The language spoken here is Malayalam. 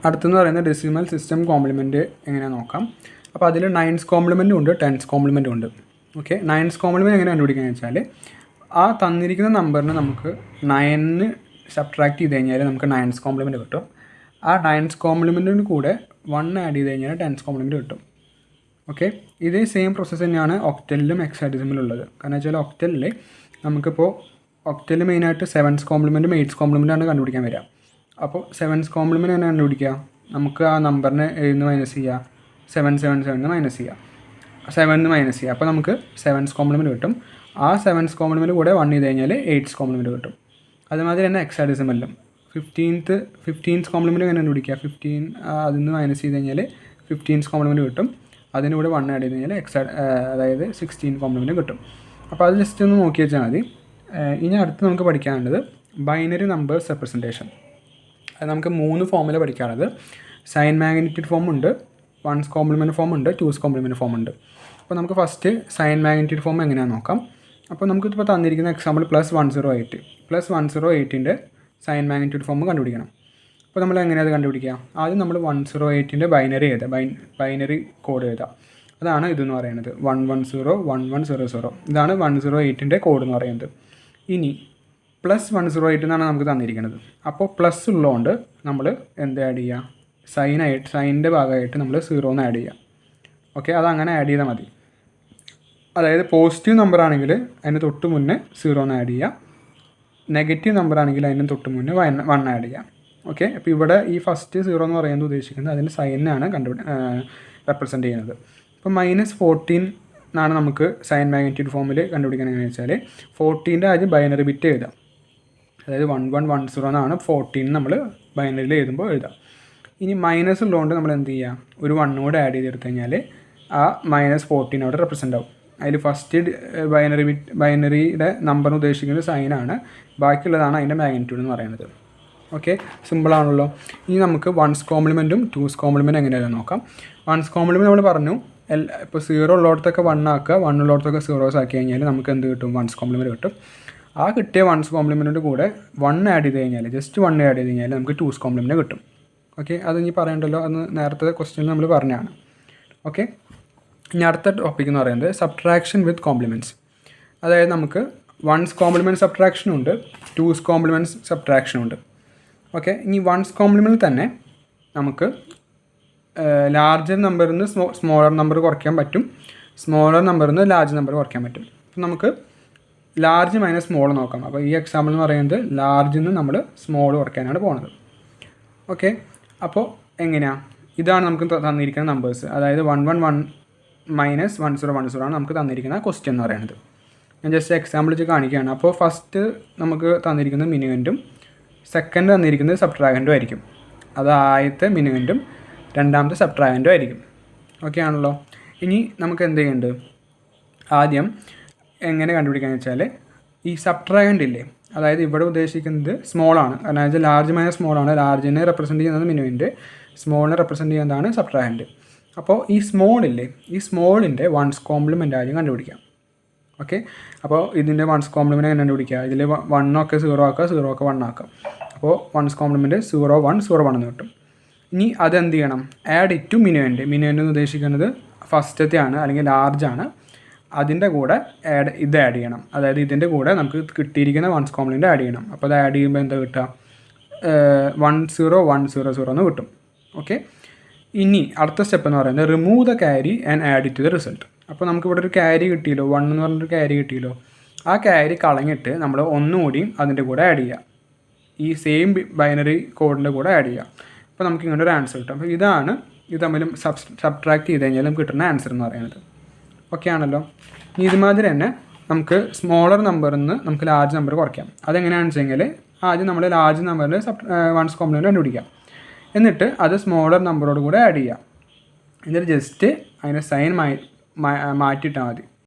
അടുത്തെന്ന് പറയുന്നത് ഡെസിമൽ സിസ്റ്റം കോംപ്ലിമെൻറ്റ് എങ്ങനെയാണെന്ന് നോക്കാം. അപ്പോൾ അതിൽ 9's കോംപ്ലിമെൻറ്റും ഉണ്ട് 10's കോംപ്ലിമെൻറ്റും ഉണ്ട്. ഓക്കെ, 9's കോംപ്ലിമെൻറ്റ് എങ്ങനെ കണ്ടുപിടിക്കുകയെന്ന് വെച്ചാൽ ആ തന്നിരിക്കുന്ന നമ്പറിന് നമുക്ക് 9 സബ്ട്രാക്ട് ചെയ്ത് കഴിഞ്ഞാൽ നമുക്ക് 9's കോംപ്ലിമെൻറ്റ് കിട്ടും. ആ 9's കോംപ്ലിമെൻറ്റിന് കൂടെ 1 ആഡ് ചെയ്ത് കഴിഞ്ഞാൽ 10's കോംപ്ലിമെൻറ്റ് കിട്ടും. ഓക്കെ, ഇതേ സെയിം പ്രോസസ്സ് തന്നെയാണ് ഒക്ടലിലും ഹെക്സാഡെസിമലും ഉള്ളത്. കാരണം വെച്ചാൽ ഒക്ടലിൽ നമുക്കിപ്പോൾ ഒക്ടലിൽ മെയിനായിട്ട് 7's കോംപ്ലിമെൻറ്റും 8's കോംപ്ലിമെൻറ്റാണ് കണ്ടുപിടിക്കാൻ വരിക. അപ്പോൾ 7's കോംപ്ലിമെൻറ്റ് തന്നെ കണ്ടുപിടിക്കുക. നമുക്ക് ആ നമ്പറിനെ 7 മൈനസ് ചെയ്യുക, 7 മൈനസ് ചെയ്യുക, 7 മൈനസ് ചെയ്യുക. അപ്പോൾ നമുക്ക് 7's കോംപ്ലിമെൻറ്റ് കിട്ടും. ആ 7's കോംപ്ലിമെൻറ്റ് കൂടെ 1 ചെയ്ത് കഴിഞ്ഞാൽ 8's കോംപ്ലിമെൻറ്റ് കിട്ടും. അതുമാതിരി തന്നെ ഹെക്സാഡെസിമലിലും 15's കോംപ്ലിമെൻറ്റ് എങ്ങനെ കണ്ടുപിടിക്കുക? 15 അതിൽ നിന്ന് മൈനസ് ചെയ്ത് കഴിഞ്ഞാൽ 15's കോംപ്ലിമെൻറ്റ് കിട്ടും. അതിന് കൂടെ 1 ആഡ് ചെയ്ത് കഴിഞ്ഞാൽ അതായത് 16 കോംപ്ലിമെൻറ്റ് കിട്ടും. അപ്പോൾ അത് ജസ്റ്റ് ഒന്ന് നോക്കി വെച്ചാൽ മതി. ഇനി അടുത്ത് നമുക്ക് പഠിക്കാനുള്ളത് ബൈനറി നമ്പേഴ്സ് റെപ്രസെൻറ്റേഷൻ. അത് നമുക്ക് 3 ഫോമിൽ പഠിക്കാനുള്ളത്. സൈൻ മാഗ്നിറ്റ്യൂഡ് ഫോം ഉണ്ട്, 1's കോംപ്ലിമെൻറ്റ് ഫോം ഉണ്ട്, 2's കോംപ്ലിമെൻറ്റ് ഫോം ഉണ്ട്. അപ്പോൾ നമുക്ക് ഫസ്റ്റ് സൈൻ മാഗ്നിറ്റ്യൂഡ് ഫോം എങ്ങനെയാണെന്ന് നോക്കാം. അപ്പോൾ നമുക്കിപ്പോൾ തന്നിരിക്കുന്ന എക്സാമ്പിൾ +108ൻ്റെ സൈൻ മാഗ്നിറ്റ്യൂഡ് ഫോം കണ്ടുപിടിക്കണം. അപ്പോൾ നമ്മൾ എങ്ങനെയാണ് അത് കണ്ടുപിടിക്കുക? ആദ്യം നമ്മൾ 108ൻ്റെ ബൈനറി ബൈനറി കോഡ് എഴുതാം. അതാണ് ഇതെന്ന് പറയുന്നത് 1101100. ഇതാണ് 108ൻ്റെ കോഡ് എന്ന് പറയുന്നത്. ഇനി +108 എന്നാണ് നമുക്ക് തന്നിരിക്കുന്നത്. അപ്പോൾ പ്ലസ് ഉള്ളതുകൊണ്ട് നമ്മൾ എന്ത് ആഡ് ചെയ്യുക? സൈനിൻ്റെ ഭാഗമായിട്ട് നമ്മൾ 0 ആഡ് ചെയ്യുക. ഓക്കെ, അതങ്ങനെ ആഡ് ചെയ്താൽ മതി. അതായത് പോസിറ്റീവ് നമ്പർ ആണെങ്കിൽ അതിന് തൊട്ട് മുന്നേ 0 ആഡ് ചെയ്യുക, നെഗറ്റീവ് നമ്പർ ആണെങ്കിൽ അതിന് തൊട്ട് മുന്നേ 1 ആഡ് ചെയ്യുക. ഓക്കെ, അപ്പോൾ ഇവിടെ ഈ ഫസ്റ്റ് 0 എന്ന് പറയുന്നത് ഉദ്ദേശിക്കുന്നത് അതിൻ്റെ സൈനാണ് റെപ്രസെൻറ്റ് ചെയ്യുന്നത്. ഇപ്പോൾ -14 എന്നാണ് നമുക്ക് സൈൻ മാഗ്നിറ്റ്യൂഡ് ഫോമിൽ കണ്ടുപിടിക്കാൻ എങ്ങനെയാണെന്ന് വെച്ചാൽ 14ൻ്റെ ആദ്യം ബൈനറി ബിറ്റ് എഴുതാം. അതായത് 1110 എന്നാണ് 14 നമ്മൾ ബൈനറിയിൽ എഴുതുമ്പോൾ എഴുതാം. ഇനി മൈനസ് ഉള്ളതുകൊണ്ട് നമ്മൾ എന്ത് ചെയ്യുക? ഒരു 1 കൂടെ ആഡ് ചെയ്തെടുത്ത് കഴിഞ്ഞാൽ ആ -14 അവിടെ റെപ്രസെൻ്റ് ആവും. അതിൽ ഫസ്റ്റ് ബൈനറിയുടെ നമ്പർ ഉദ്ദേശിക്കുന്നത് സൈനാണ്, ബാക്കിയുള്ളതാണ് അതിൻ്റെ മാഗ്നിറ്റ്യൂഡ് എന്ന് പറയുന്നത്. ഓക്കെ, സിമ്പിളാണല്ലോ. ഇനി നമുക്ക് 1's കോംപ്ലിമെൻറ്റും 2's കോംപ്ലിമെൻറ്റും എങ്ങനെയാണെന്ന് നോക്കാം. 1's കോംപ്ലിമെൻറ്റ് നമ്മൾ പറഞ്ഞു ഇപ്പോൾ 0 ഉള്ളിടത്തൊക്കെ 1 ആക്കുക, 1 ഉള്ളിടത്തൊക്കെ 0s ആക്കി കഴിഞ്ഞാൽ നമുക്ക് എന്ത് കിട്ടും? 1's കോംപ്ലിമെൻറ്റ് കിട്ടും. ആ കിട്ടിയ 1's കോംപ്ലിമെൻറ്റിൻ്റെ കൂടെ 1 ആഡ് ചെയ്ത് കഴിഞ്ഞാൽ ജസ്റ്റ് 1 ആഡ് ചെയ്ത് കഴിഞ്ഞാൽ നമുക്ക് 2's കോംപ്ലിമെൻറ്റ് കിട്ടും. ഓക്കെ, അത് ഇനി പറയണ്ടല്ലോ, അന്ന് നേരത്തെ ക്വസ്റ്റ്യൻ നമ്മൾ പറഞ്ഞതാണ്. ഓക്കെ, ഇനി അടുത്ത ടോപ്പിക് എന്ന് പറയുന്നത് സബ്ട്രാക്ഷൻ വിത്ത് കോംപ്ലിമെൻറ്റ്സ്. അതായത് നമുക്ക് 1's കോംപ്ലിമെൻറ്റ് സബ്ട്രാക്ഷനും ഉണ്ട്, 2's കോംപ്ലിമെൻറ്റ് സബ്ട്രാക്ഷനും ഉണ്ട്. ഓക്കെ, ഇനി 1's കോംപ്ലിമെൻറ്റ് തന്നെ നമുക്ക് ലാർജർ നമ്പറിൽ നിന്ന് സ്മോളർ നമ്പർ കുറയ്ക്കാൻ പറ്റും, സ്മോളർ നമ്പറിൽ നിന്ന് ലാർജ് നമ്പർ കുറയ്ക്കാൻ പറ്റും. അപ്പോൾ നമുക്ക് ലാർജ് മൈനസ് സ്മോൾ നോക്കാം. അപ്പോൾ ഈ എക്സാമ്പിൾ എന്ന് പറയുന്നത് ലാർജിൽ നിന്ന് നമ്മൾ സ്മോൾ കുറയ്ക്കാനാണ് പോകുന്നത്. ഓക്കെ, അപ്പോൾ എങ്ങനെയാണ്? ഇതാണ് നമുക്ക് തന്നിരിക്കുന്ന നമ്പേഴ്സ്. അതായത് 111 - 1010 ആണ് നമുക്ക് തന്നിരിക്കുന്ന ക്വസ്റ്റ്യൻ എന്ന് പറയുന്നത്. ഞാൻ ജസ്റ്റ് എക്സാമ്പിൾ വെച്ച് കാണിക്കുകയാണ്. അപ്പോൾ ഫസ്റ്റ് നമുക്ക് തന്നിരിക്കുന്നത് മിനുവൻറ്റും സെക്കൻഡ് തന്നിരിക്കുന്നത് സബ്ട്രാഗൻറ്റും ആയിരിക്കും. അത് ആദ്യത്തെ മിനുവൻറ്റും രണ്ടാമത്തെ സബ്ട്രാഗൻറ്റും ആയിരിക്കും. ഓക്കെ ആണല്ലോ. ഇനി നമുക്ക് എന്ത് ചെയ്യുന്നുണ്ട്? ആദ്യം എങ്ങനെ കണ്ടുപിടിക്കാന്ന് വെച്ചാൽ ഈ സബ്ട്രാഗൻ്റ് ഇല്ലേ, അതായത് ഇവിടെ ഉദ്ദേശിക്കുന്നത് സ്മോളാണ്. കാരണം വെച്ചാൽ ലാർജ് മൈനസ് സ്മോളാണ്. ലാർജിനെ റെപ്രസെൻറ്റ് ചെയ്യുന്നത് മിനുവൻറ്റ്, സ്മോളിനെ റെപ്രസെൻറ്റ് ചെയ്യുന്നതാണ് സബ്ട്രാഗൻറ്റ്. അപ്പോൾ ഈ സ്മോളില്ലേ, ഈ സ്മോളിൻ്റെ 1's കോംപ്ലിമെൻ്റ് ആദ്യം കണ്ടുപിടിക്കാം. ഓക്കെ, അപ്പോൾ ഇതിൻ്റെ 1's കോംപ്ലിമെൻ്റ് എങ്ങനെ കണ്ടുപിടിക്കുക? ഇതിൽ 1 ഒക്കെ 0 ആക്കുക, 0 ഒക്കെ 1 ആക്കാം. അപ്പോൾ 1's കോംപ്ലിമെൻ്റ് 0 1 0 1 എന്ന് കിട്ടും. ഇനി അതെന്ത് ചെയ്യണം? Add it to minuend. Minuend എന്ന് ഉദ്ദേശിക്കുന്നത് ഫസ്റ്റത്തെ ആണ്, അല്ലെങ്കിൽ ലാർജാണ്. അതിൻ്റെ കൂടെ ഇത് ആഡ് ചെയ്യണം. അതായത് ഇതിൻ്റെ കൂടെ നമുക്ക് കിട്ടിയിരിക്കുന്ന 1's കോംപ്ലിമെൻ്റ് ആഡ് ചെയ്യണം. അപ്പോൾ അത് ആഡ് ചെയ്യുമ്പോൾ എന്താ കിട്ടുക? 10100 എന്ന് കിട്ടും. ഓക്കെ, ഇനി അടുത്ത സ്റ്റെപ്പ് എന്ന് പറയുന്നത് remove the carry and add it to the result. അപ്പോൾ നമുക്കിവിടെ ഒരു ക്യാരി കിട്ടിയല്ലോ, 1 എന്ന് പറഞ്ഞൊരു ക്യാരി കിട്ടിയല്ലോ. ആ ക്യാരി കളഞ്ഞിട്ട് നമ്മൾ ഒന്നുകൂടിയും അതിൻ്റെ കൂടെ ആഡ് ചെയ്യുക, ഈ സെയിം ബൈനറി കോഡിൻ്റെ കൂടെ ആഡ് ചെയ്യുക. അപ്പോൾ നമുക്ക് ഇങ്ങനെ ഒരു ആൻസർ കിട്ടും. അപ്പോൾ ഇതാണ് ഇത് തമ്മിലും സബ്ട്രാക്ട് ചെയ്ത് കഴിഞ്ഞാൽ നമുക്ക് കിട്ടുന്ന ആൻസർ എന്ന് പറയുന്നത്. ഓക്കെ ആണല്ലോ. ഇനി ഇതുമാതിരി തന്നെ നമുക്ക് സ്മോളർ നമ്പറിൽ നിന്ന് നമുക്ക് ലാർജ് നമ്പർ കുറയ്ക്കാം. അതെങ്ങനെയാണെന്ന് വെച്ചെങ്കിൽ ആദ്യം നമ്മൾ ലാർജ് നമ്പറിൽ 1's കോംപ്ലിമെൻ്റ് കണ്ടുപിടിക്കാം. എന്നിട്ട് അത് സ്മോളർ നമ്പറോട് കൂടെ ആഡ് ചെയ്യാം. എന്നിട്ട് ജസ്റ്റ് അതിൻ്റെ സൈൻ മാറ്റിയിട്ടാൽ മതി.